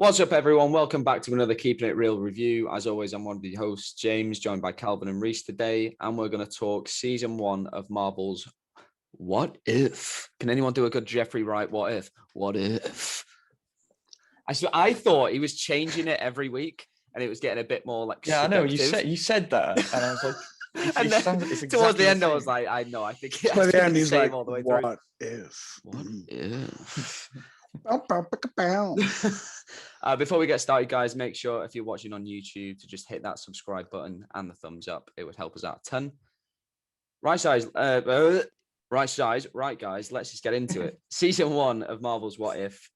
What's up, everyone? Welcome back to another Keeping It Real review. As always, I'm one of the hosts, James, joined by Calvin and Reese today, and we're going to talk season 1 of Marvel's What If? Can anyone do a good Jeffrey Wright What If? What If? I thought he was changing it every week, and it was getting a bit more like I know seductive. you said that, and I was like, and then towards the end, I was like, I know, I think by the end he's like, all the way what through. if? What if? Before we get started, guys, make sure if you're watching on YouTube to just hit that subscribe button and the thumbs up. It would help us out a ton. Right, guys, let's just get into it. Season 1 of Marvel's What If,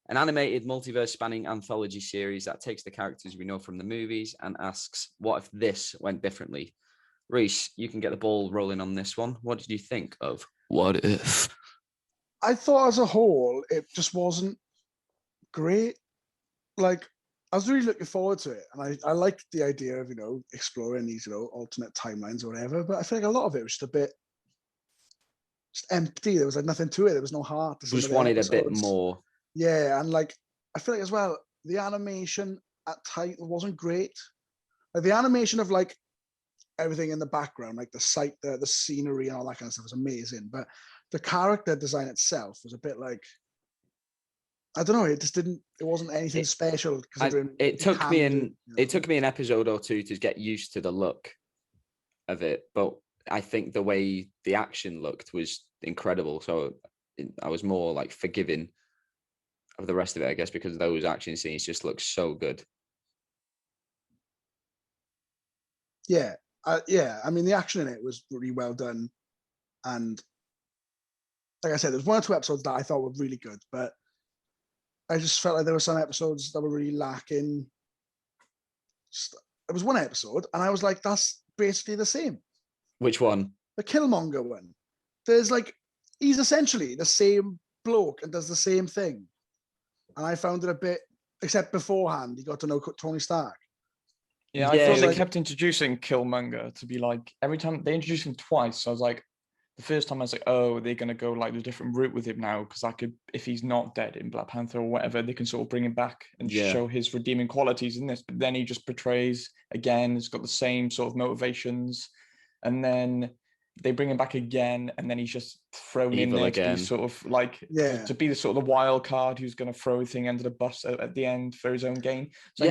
an animated multiverse-spanning anthology series that takes the characters we know from the movies and asks, what if this went differently? Reese, you can get the ball rolling on this one. What did you think of What If? I thought as a whole, it just wasn't great. Like, I was really looking forward to it. And I liked the idea of, exploring these, alternate timelines or whatever. But I feel like a lot of it was just a bit just empty. There was like nothing to it. There was no heart. Just wanted a bit more. Yeah. And like, I feel like as well, the animation at times wasn't great. Like the animation of like everything in the background, like the sight, the scenery and all that kind of stuff was amazing. But the character design itself was a bit like, I don't know. It just didn't. It wasn't anything special. It took me an episode or two to get used to the look of it, but I think the way the action looked was incredible. So I was more like forgiving of the rest of it, I guess, because those action scenes just look so good. Yeah. I mean, the action in it was really well done, and like I said, there's 1 or 2 episodes that I thought were really good, but I just felt like there were some episodes that were really lacking. It was 1 episode, and I was like, that's basically the same. Which one? The Killmonger one. There's like, he's essentially the same bloke and does the same thing. And I found it a bit, except beforehand, he got to know Tony Stark. Yeah, I thought they kept introducing Killmonger to be like, every time they introduced him twice, so I was like, the first time I was like, oh, they're going to go like the different route with him now, because I could, if he's not dead in Black Panther or whatever, they can sort of bring him back and show his redeeming qualities in this. But then he just portrays, again, he's got the same sort of motivations. And then they bring him back again, and then he's just thrown evil in there again. To be sort of like, to be the sort of the wild card who's going to throw everything under the bus at the end for his own gain. So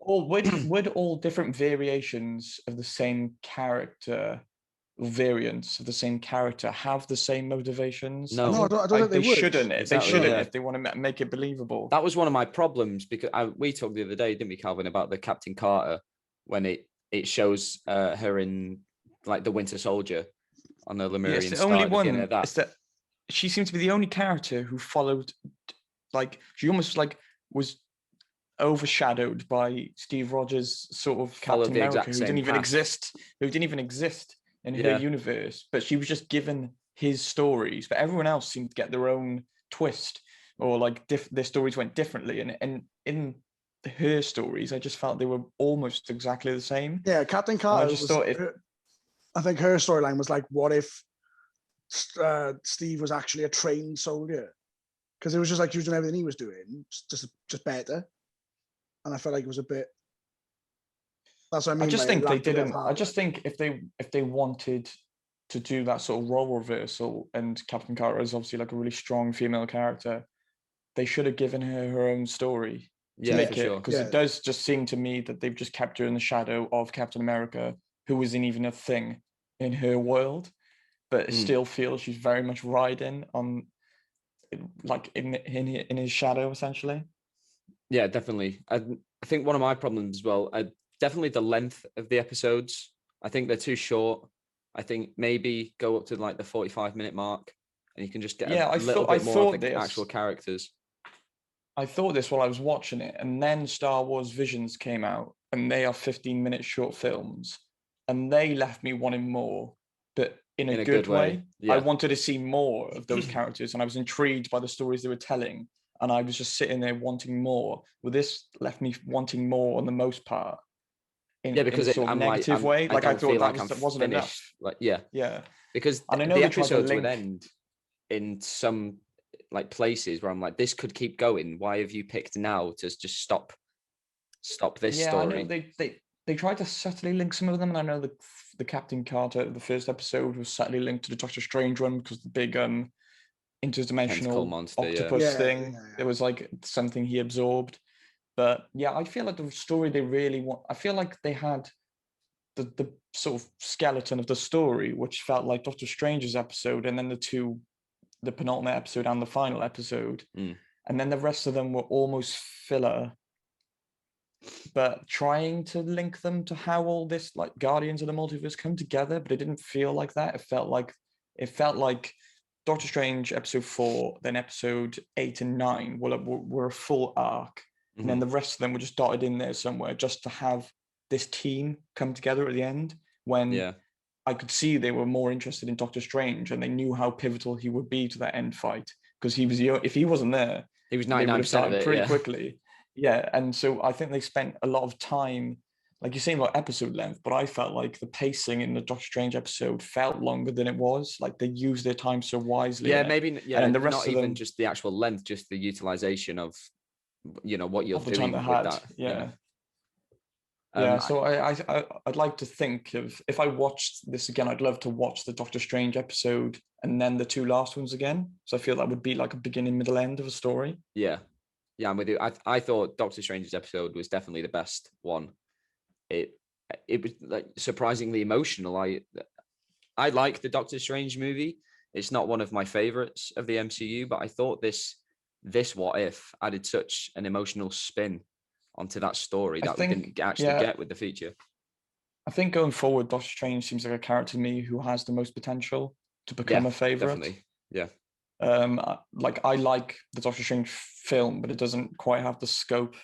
would all different variations of the same character, variants of the same character, have the same motivations? No, I don't think they would. Shouldn't. Exactly. They shouldn't if they want to make it believable. That was one of my problems, because we talked the other day, didn't we, Calvin, about the Captain Carter, when it shows her in like the Winter Soldier on the Lemurian. Yes, the only one is that she seemed to be the only character who followed, like she almost like was overshadowed by Steve Rogers' sort of Captain America, who didn't even exist in her universe, but she was just given his stories. But everyone else seemed to get their own twist, or like their stories went differently. And in her stories, I just felt they were almost exactly the same. Yeah, Captain Carter. I think her storyline was like, what if Steve was actually a trained soldier? Because it was just like he was doing everything he was doing, just better. And I felt like it was a bit. That's what I mean. I just think they didn't. I just think if they wanted to do that sort of role reversal, and Captain Carter is obviously like a really strong female character, they should have given her own story to make it, because it does just seem to me that they've just kept her in the shadow of Captain America, who isn't even a thing in her world, but still feels she's very much riding on, like in his shadow essentially. Yeah, definitely. I think one of my problems as well, definitely the length of the episodes. I think they're too short. I think maybe go up to like the 45-minute mark, and you can just get a little bit more of the actual characters. I thought this while I was watching it, and then Star Wars Visions came out, and they are 15-minute short films, and they left me wanting more, but in a good way. Yeah. I wanted to see more of those characters, and I was intrigued by the stories they were telling, and I was just sitting there wanting more. Well, this left me wanting more on the most part. Because in a sort of negative way. Like I thought that wasn't enough. Like, yeah. Because the episodes would end in some like places where I'm like, this could keep going. Why have you picked now to just stop this story? I know they tried to subtly link some of them, and I know the Captain Carter, the first episode, was subtly linked to the Doctor Strange one because the big interdimensional monster, octopus thing. It was like something he absorbed. But yeah, I feel like the story they really want. I feel like they had the sort of skeleton of the story, which felt like Doctor Strange's episode, and then the penultimate episode and the final episode, and then the rest of them were almost filler. But trying to link them to how all this like Guardians of the Multiverse come together, but it didn't feel like that. It felt like Doctor Strange episode 4, then episode 8 and 9 were a full arc, and then the rest of them were just dotted in there somewhere just to have this team come together at the end. When I could see they were more interested in Doctor Strange, and they knew how pivotal he would be to that end fight, because if he wasn't there, he was 99% of it pretty quickly. Yeah, and so I think they spent a lot of time, like you're saying about episode length, but I felt like the pacing in the Doctor Strange episode felt longer than it was. Like they used their time so wisely. Yeah, maybe. Yeah, and the rest not of even them, just the actual length, just the utilization of, what you're doing with that. Yeah. Yeah. So I'd like to think of, if I watched this again, I'd love to watch the Doctor Strange episode and then the 2 last ones again. So I feel that would be like a beginning, middle, end of a story. Yeah, I'm with you. I thought Doctor Strange's episode was definitely the best one. It was like surprisingly emotional. I like the Doctor Strange movie. It's not one of my favorites of the MCU, but I thought this What If added such an emotional spin onto that story that we didn't actually get with the feature. I think going forward, Doctor Strange seems like a character to me who has the most potential to become a favorite. Definitely. Yeah. Like I like the Doctor Strange film, but it doesn't quite have the scope,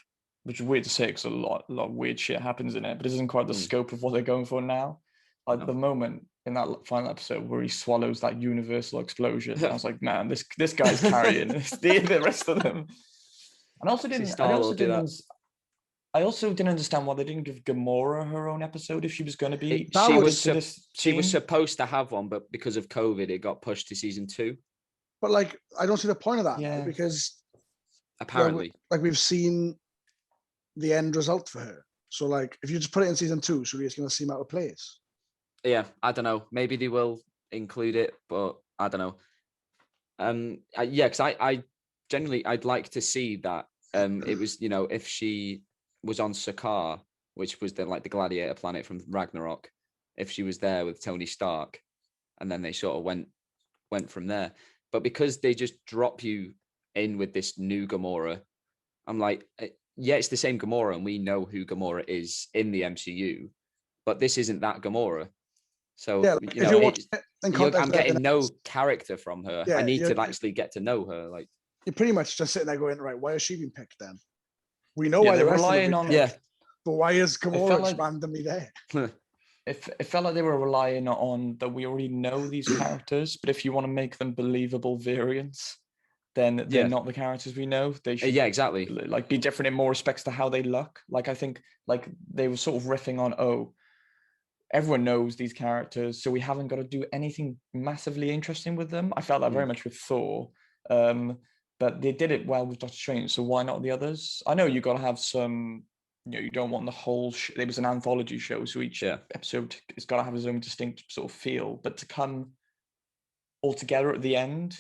which is weird to say because a lot of weird shit happens in it, but it isn't quite the scope of what they're going for now. Like the moment in that final episode where he swallows that universal explosion, I was like, man, this guy's carrying the rest of them. And I also didn't understand why they didn't give Gamora her own episode if she was going to be. She was supposed to have one, but because of COVID, it got pushed to season 2. But like, I don't see the point of that now, because apparently, like we've seen the end result for her. So like, if you just put it in season 2, surely it's going to seem out of place. Yeah, I don't know. Maybe they will include it, but I don't know. Because I genuinely I'd like to see that. It was if she was on Sakaar, which was the gladiator planet from Ragnarok, if she was there with Tony Stark, and then they sort of went from there. But because they just drop you in with this new Gamora, I'm like, yeah, it's the same Gamora, and we know who Gamora is in the MCU, but this isn't that Gamora. So I'm getting no character from her. I need to actually get to know her. Like, you're pretty much just sitting there going, right, why has she been picked then? We know why they're the rest relying of them on but why is Gamora randomly there? It felt like they were relying on that we already know these characters, but if you want to make them believable variants, then they're not the characters we know. They should exactly like be different in more respects to how they look. Like I think like they were sort of riffing on, everyone knows these characters, so we haven't got to do anything massively interesting with them. I felt that very much with Thor. But they did it well with Doctor Strange, so why not the others? I know you got to have some, you don't want the whole. It was an anthology show, so each episode has got to have its own distinct sort of feel. But to come all together at the end,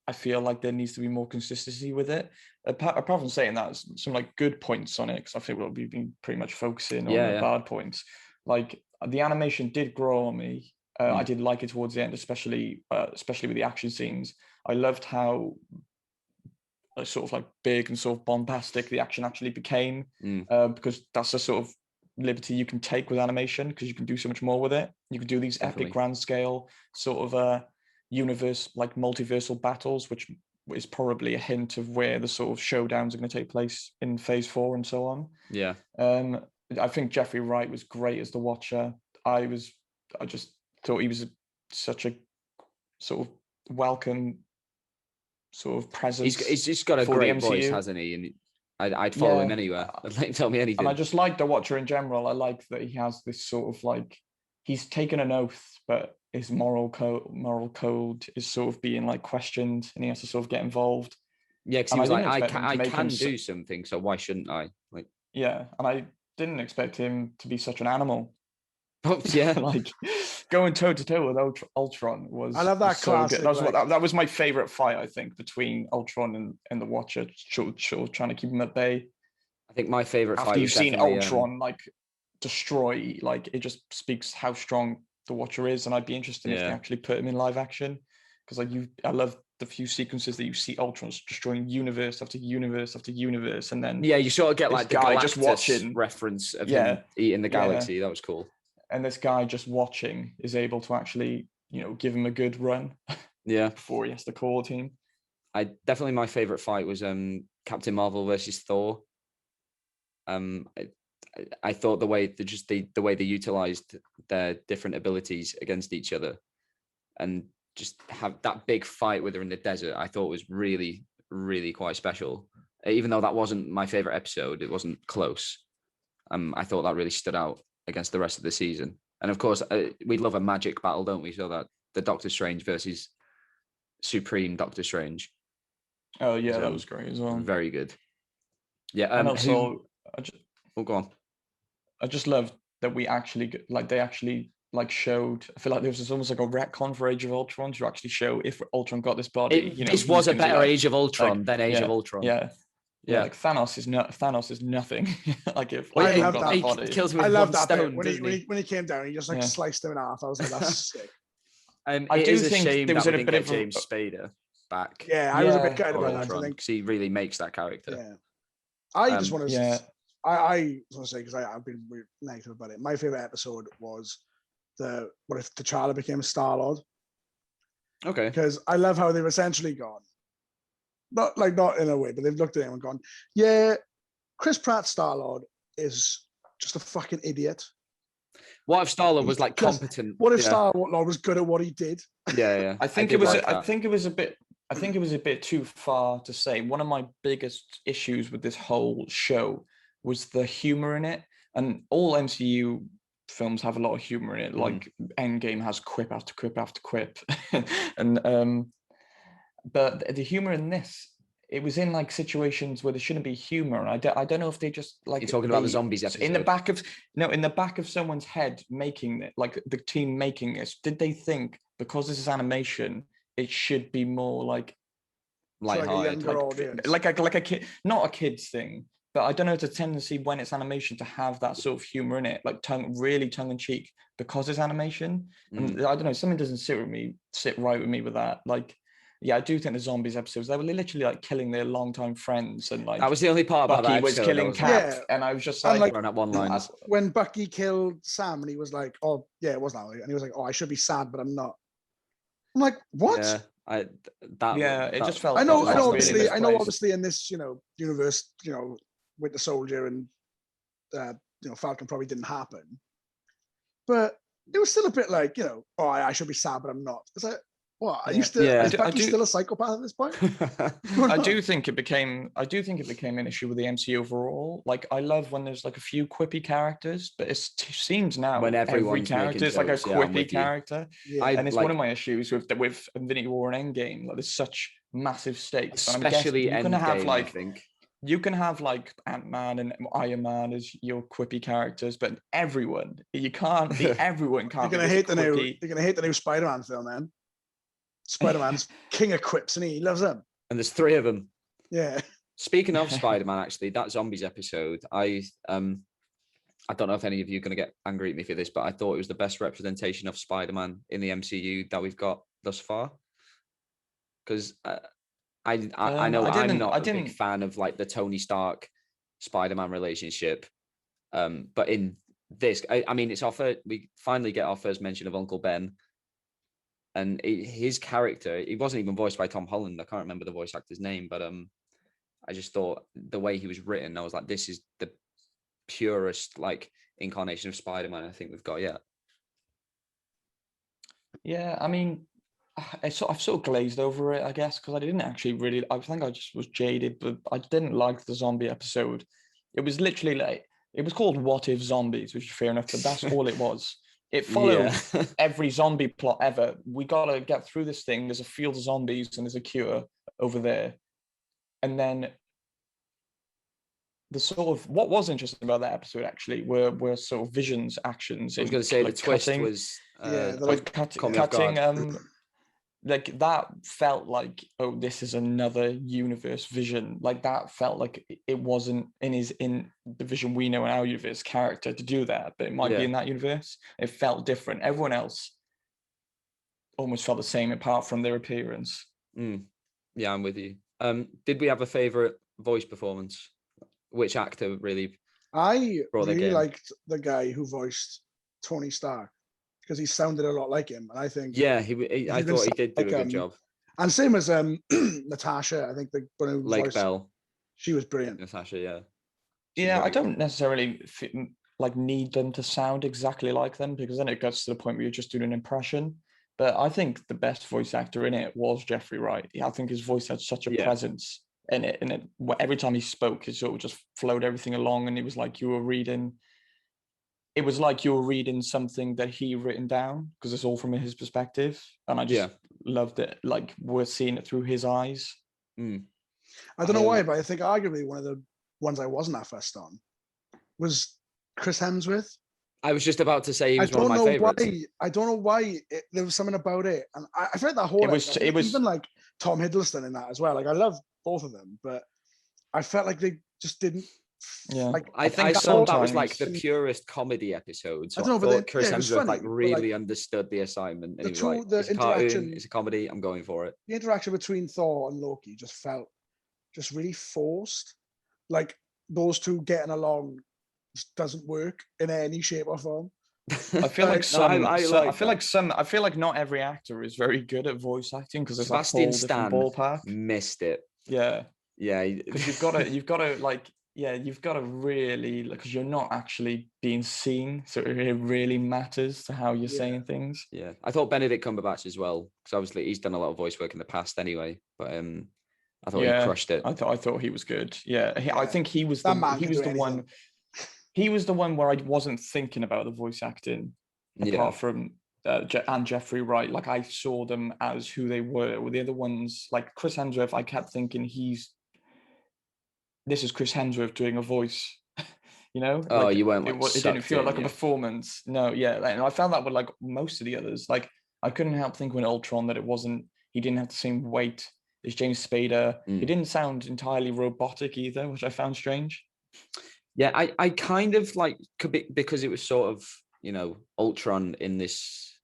I feel like there needs to be more consistency with it. Apart from saying that, some like good points on it, because I feel we've been pretty much focusing on the bad points. Like the animation did grow on me. I did like it towards the end, especially with the action scenes. I loved how sort of like big and sort of bombastic the action actually became, because that's the sort of liberty you can take with animation, because you can do so much more with it. You can do these epic grand scale sort of universe, like multiversal battles, which is probably a hint of where the sort of showdowns are going to take place in phase 4 and so on. I think Jeffrey Wright was great as the Watcher. I just thought he was such a sort of welcome sort of presence. He's just got a great voice, hasn't he? And I'd follow him anywhere. I'd let him tell me anything. And I just like the Watcher in general. I like that he has this sort of like he's taken an oath, but his moral code is sort of being like questioned, and he has to sort of get involved. Yeah, because he was like, I can do something, so why shouldn't I? Like, yeah, and I didn't expect him to be such an animal. Oh, yeah, like going toe to toe with Ultron was. I love that classic. That was my favorite fight, I think, between Ultron and the Watcher, sort of trying to keep him at bay. I think my favorite after fight. You've seen Ultron like destroy, like it just speaks how strong the Watcher is, and I'd be interested if they actually put him in live action, because I love the few sequences that you see Ultron destroying universe after universe after universe, and then you sort of get like the guy just watching reference of him eating the galaxy. That was cool. And this guy just watching is able to actually, give him a good run. Before he has to call a team. Definitely my favorite fight was Captain Marvel versus Thor. I thought the way they utilized their different abilities against each other, and just have that big fight with her in the desert, I thought was really, really quite special. Even though that wasn't my favorite episode, it wasn't close. I thought that really stood out against the rest of the season. And of course, we love a magic battle, don't we? So that the Doctor Strange versus Supreme Doctor Strange. Oh yeah, that was great as well. Very good. Yeah, and also, go on. I just loved that they actually showed. I feel like there was almost like a retcon for Age of Ultron to actually show if Ultron got this body. This was a better Age of Ultron than Age of Ultron. Yeah, like Thanos is nothing. Like if I love that body. Kills him with I love that stone, when he came down, he just sliced him in half. I was like, that's sick. I do think there was a bit of James Spader back. Yeah, I was a bit gutted about that. I think because he really makes that character. Yeah, I just want to. I want to say, because I've been really negative about it. My favorite episode was what if T'Challa became Star-Lord. Okay. Because I love how they've essentially gone. Not in a way, but they've looked at him and gone, yeah, Chris Pratt Star-Lord is just a fucking idiot. What if Star-Lord was like competent? What if Star-Lord was good at what he did? Yeah. I think it was a bit too far to say. One of my biggest issues with this whole show was the humor in it. And all MCU films have a lot of humor in it. Like Endgame has quip after quip after quip. And but the humor in this, it was in like situations where there shouldn't be humor. And I don't know if they just like. You're talking about the zombies episode. In the back of someone's head making it, like the team making this, did they think because this is animation, it should be more like lighthearted, like a kid, not a kid's thing. But I don't know, it's a tendency when it's animation to have that sort of humor in it, like tongue in cheek, because it's animation. And I don't know, something doesn't sit right with me with that. Like, yeah, I do think the zombies episodes, they were literally like killing their longtime friends, and like that was the only part about Bucky was killing Cap, and I was just like one-liners. When Bucky killed Sam, and he was like, "Oh, yeah, it was that way," and he was like, "Oh, I should be sad, but I'm not." I'm like, "What?" Yeah, it just felt. I know. Obviously, in this, universe, Winter Soldier and Falcon probably didn't happen, but it was still a bit like, oh, I should be sad, but I'm not. It's like, what? Are you still? Is Bucky still a psychopath at this point? I do think it became an issue with the MCU overall. Like, I love when there's like a few quippy characters, but it seems now when every character is like a quippy character, and it's one of my issues with Infinity War and Endgame. Like, there's such massive stakes, especially Endgame. I think you can have like Ant-Man and Iron Man as your quippy characters, but everyone can't. You're gonna hate the new Spider-Man film, man. Spider-Man's king of quips, and he loves them. And there's 3 of them. Yeah. Speaking of Spider-Man, actually, that zombies episode, I don't know if any of you are going to get angry at me for this, but I thought it was the best representation of Spider-Man in the MCU that we've got thus far. Because I know I'm not a big fan of like the Tony Stark Spider-Man relationship, but in this, I mean, it's we finally get our first mention of Uncle Ben. And his character, he wasn't even voiced by Tom Holland. I can't remember the voice actor's name, but I just thought the way he was written, I was like, this is the purest like incarnation of Spider-Man I think we've got yet. Yeah, I mean, I've sort of glazed over it, I guess, because I didn't actually really. I think I just was jaded, but I didn't like the zombie episode. It was literally like, it was called "What If Zombies," which is fair enough, but that's all it was. It followed every zombie plot ever. We gotta get through this thing. There's a field of zombies and there's a cure over there. And then the sort of what was interesting about that episode actually were sort of Vision's actions. I was going to say like the twist cutting, was cutting. Like that felt like, oh, this is another universe Vision. Like that felt like it wasn't in the Vision we know in our universe character to do that, but it might be in that universe. It felt different. Everyone else almost felt the same apart from their appearance. Yeah, I'm with you. Did we have a favorite voice performance? Which actor really? I really liked the guy who voiced Tony Stark because he sounded a lot like him, and I think I thought he did do a good job. And same as Natasha, I think the one who Lake Bell, she was brilliant. Natasha, I don't necessarily need them to sound exactly like them, because then it gets to the point where you're just doing an impression. But I think the best voice actor in it was Jeffrey Wright. I think his voice had such a presence in it, and every time he spoke, it sort of just flowed everything along, and it was like you were reading. It was like you were reading something that he written down, because it's all from his perspective, and I just loved it. Like we're seeing it through his eyes. I don't know why, but I think arguably one of the ones I wasn't that fussed on was Chris Hemsworth. I was just about to say he was one of my favorites. I don't know why there was something about it, and I felt that whole. It was even like Tom Hiddleston in that as well. Like I love both of them, but I felt like they just didn't. Yeah, like, I thought that was like the purest comedy episode. So I don't know, but Chris Hemsworth really understood the assignment. And the interaction, it's a comedy. I'm going for it. The interaction between Thor and Loki just felt just really forced. Like those two getting along just doesn't work in any shape or form. I feel like I feel like not every actor is very good at voice acting, because it's Sebastian Stan ballpark. Missed it. Yeah, because you've got to really, because you're not actually being seen, so it really matters to how you're saying things. Yeah, I thought Benedict Cumberbatch as well, because obviously he's done a lot of voice work in the past anyway. But I thought he crushed it. I thought he was good. I think he was the one. He was the one where I wasn't thinking about the voice acting, apart from and Jeffrey Wright. Like I saw them as who they were. With the other ones, like Chris Hemsworth, I kept thinking this is Chris Hemsworth doing a voice. You know? Oh, you weren't. It didn't feel like a performance. No, and I found that with like most of the others. Like I couldn't help thinking with Ultron that he didn't have the same weight as James Spader. He didn't sound entirely robotic either, which I found strange. Yeah, I kind of like, because it was sort of, Ultron in this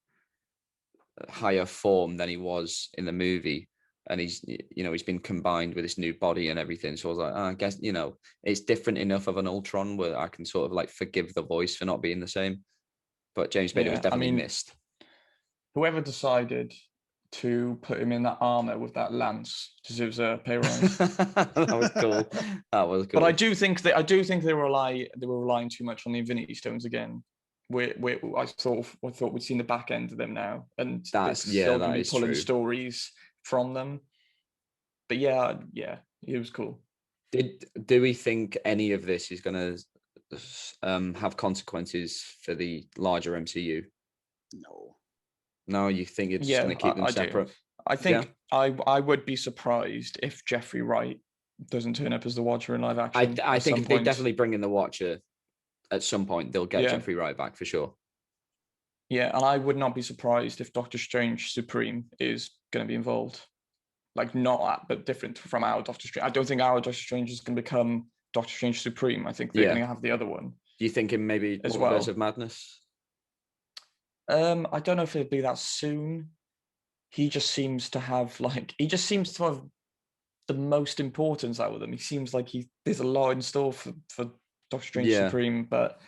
higher form than he was in the movie. And he's been combined with this new body and everything. So I was like, I guess, it's different enough of an Ultron where I can sort of like forgive the voice for not being the same. But James Spader was definitely missed. Whoever decided to put him in that armor with that lance deserves a pay rise. That was cool. But I do think they were relying too much on the Infinity Stones again. I thought we'd seen the back end of them now, and that's still going to be pulling stories from them. But yeah, it was cool. Do we think any of this is going to have consequences for the larger MCU? No, you think it's going to keep them separate? I think I would be surprised if Jeffrey Wright doesn't turn up as the Watcher in live action. I think if they definitely bring in the Watcher at some point, they'll get Jeffrey Wright back for sure. Yeah, and I would not be surprised if Doctor Strange Supreme is going to be involved. Like but different from our Doctor Strange. I don't think our Doctor Strange is going to become Doctor Strange Supreme. I think they're going to have the other one. Do you think in maybe Multiverse of Madness? I don't know if it'd be that soon. He just seems to have the most importance out of them. He seems like there's a lot in store for Doctor Strange Supreme, but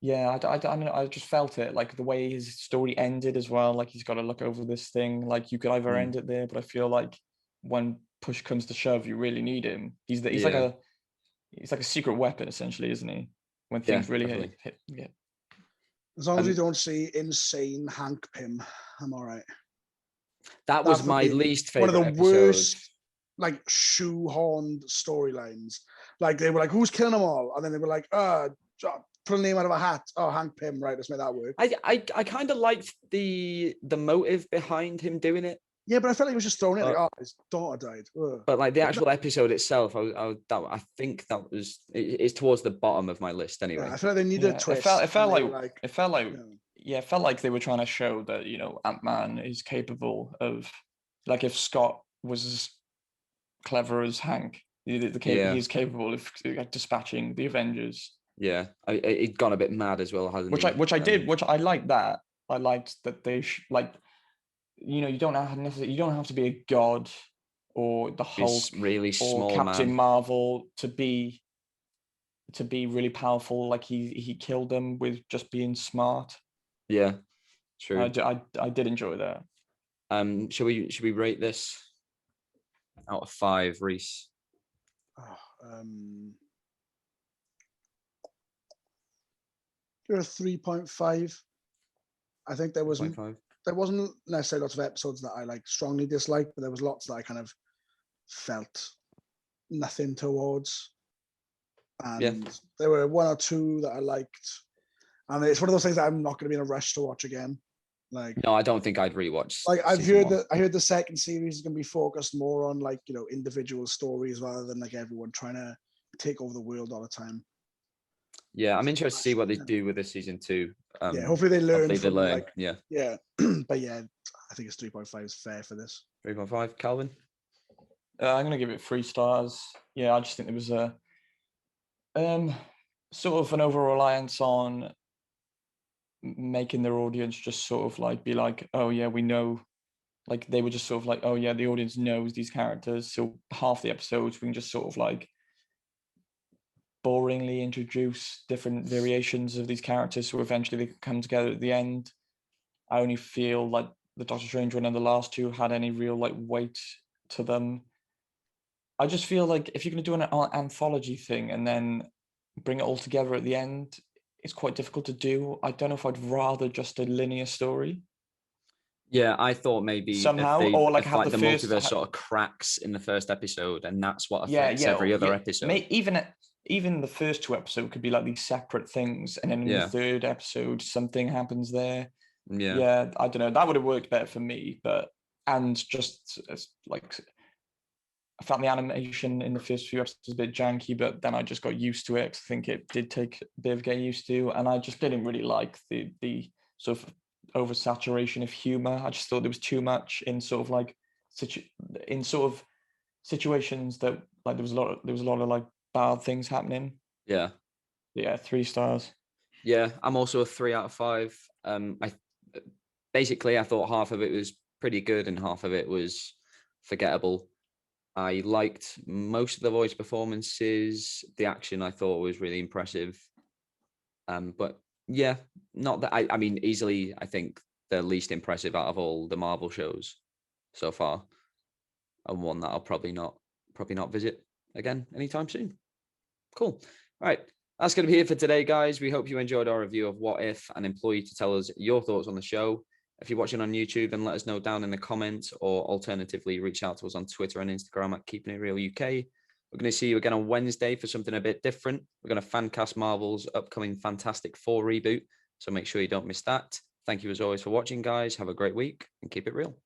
I don't know. I just felt it, like the way his story ended as well. Like he's got to look over this thing. Like you could either end it there, but I feel like when push comes to shove, you really need him. He's like a secret weapon essentially, isn't he? When things really hit. Yeah. As long as we don't see insane Hank Pym, I'm all right. That was my least favorite. One of the worst, like shoehorned storylines. Like they were like, "Who's killing them all?" And then they were like, put a name out of a hat. Oh, Hank Pym, right? Let's make that work. I kind of liked the motive behind him doing it. Yeah, but I felt like he was just throwing it like, oh, his daughter died. Ugh. But like the actual episode itself, I think that was it's towards the bottom of my list anyway. Yeah, I feel like they needed a twist. It felt like they were trying to show that, you know, Ant-Man is capable of, like, if Scott was as clever as Hank, he's capable of dispatching the Avengers. Yeah, he'd gone a bit mad as well, hasn't he? Which I liked that. I liked that they you know, you don't have to be a god or the Hulk really small or Captain man. Marvel to be really powerful. Like he killed them with just being smart. Yeah, true. I did enjoy that. Should we rate this out of 5, Reese? You're a 3.5. I think there wasn't necessarily lots of episodes that I like strongly disliked, but there was lots that I kind of felt nothing towards. And there were 1 or 2 that I liked. And it's one of those things that I'm not going to be in a rush to watch again. Like, no, I don't think I'd rewatch. Like, I heard the second series is going to be focused more on, like, you know, individual stories rather than like everyone trying to take over the world all the time. Yeah, I'm interested to see what they do with this season 2. Hopefully they learn. Like, yeah. But yeah, I think it's 3.5 is fair for this. 3.5, Calvin? I'm going to give it 3 stars. Yeah, I just think there was a sort of an over-reliance on making their audience just sort of like be like, oh yeah, we know. Like, they were just sort of like, oh yeah, the audience knows these characters, so half the episodes we can just sort of like boringly introduce different variations of these characters, so eventually they come together at the end. I only feel like the Doctor Strange one and the last 2 had any real like weight to them. I just feel like if you're going to do an anthology thing and then bring it all together at the end, it's quite difficult to do. I don't know if I'd rather just a linear story. Yeah, I thought maybe somehow, or like have the multiverse sort of cracks in the first episode, and that's what affects every other episode. Even the first 2 episodes could be like these separate things, and then in the 3rd episode something happens there. Yeah, I don't know. That would have worked better for me, and just like I found the animation in the first few episodes a bit janky, but then I just got used to it. I think it did take a bit of getting used to, and I just didn't really like the sort of oversaturation of humor. I just thought there was too much in sort of like situations that like there was a lot of like bad things happening. Yeah, 3 stars. Yeah, I'm also a 3 out of 5. I thought half of it was pretty good and half of it was forgettable. I liked most of the voice performances. The action I thought was really impressive. But yeah, not that I mean, easily I think the least impressive out of all the Marvel shows so far, and one that I'll probably not visit again anytime soon. Cool. All right. That's going to be it for today, guys. We hope you enjoyed our review of What If and implore you to tell us your thoughts on the show. If you're watching on YouTube, then let us know down in the comments, or alternatively, reach out to us on Twitter and Instagram at Keeping It Real UK. We're going to see you again on Wednesday for something a bit different. We're going to fan cast Marvel's upcoming Fantastic Four reboot, so make sure you don't miss that. Thank you as always for watching, guys. Have a great week and keep it real.